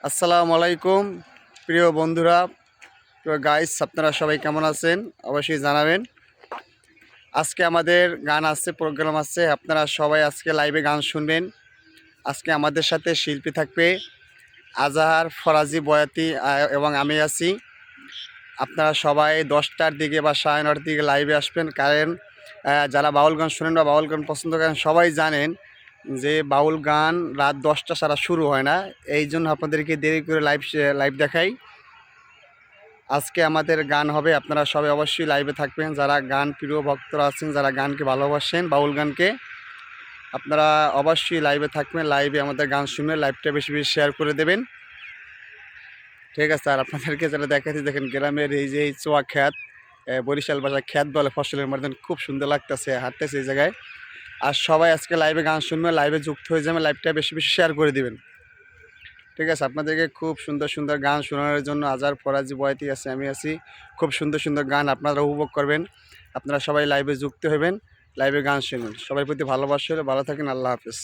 আসসালামু আলাইকুম প্রিয় বন্ধুরা, প্রিয় গাইস, আপনারা সবাই কেমন আছেন অবশ্যই জানাবেন। আজকে আমাদের গান আছে, প্রোগ্রাম আছে, আপনারা সবাই আজকে লাইভে গান শুনবেন। আজকে আমাদের সাথে শিল্পী থাকবে আজাহার, ফরাজি, বয়াতি এবং আমি আছি। আপনারা সবাই 10টার দিকে বা 9:30টার দিকে লাইভে আসবেন, কারণ যারা বাউল গান শুনেন বা বাউল গান পছন্দ করেন সবাই জানেন যে বাউল গান রাত 10টা ছাড়া শুরু হয় না। এই জন্য আপনাদেরকে দেরি করে লাইভ দেখাই। আজকে আমাদের গান হবে, আপনারা সবাই অবশ্যই লাইভে থাকবেন। যারা গান প্রিয় ভক্তরা আছেন, যারা গানকে ভালোবাসেন, বাউল গানকে, আপনারা অবশ্যই লাইভে থাকবেন। লাইভে আমাদের গান শুনে লাইভটা বেশি বেশি শেয়ার করে দেবেন, ঠিক আছে? আর আপনাদেরকে যারা দেখাচ্ছি, দেখেন গ্রামের এই যে চোয়া খ্যাত, বরিশাল ভাষায় খ্যাত বলে, ফসলের মধ্যে খুব সুন্দর লাগতেছে, হাঁটতেছে এই জায়গায়। আর সবাই আজকে লাইভে গান শুনবেন, লাইভে যুক্ত হয়ে যাবেন, লাইভটা বেশি বেশি শেয়ার করে দিবেন, ঠিক আছে? আপনাদেরকে খুব সুন্দর সুন্দর গান শোনানোর জন্য আজার, ফরাজি, বয়াতি আছে, আমি আছি। খুব সুন্দর সুন্দর গান আপনারা উপভোগ করবেন। আপনারা সবাই লাইভে যুক্ত হবেন, লাইভে গান শুনুন। সবার প্রতি ভালোবাসা হলে ভালো থাকেন। আল্লাহ হাফেজ।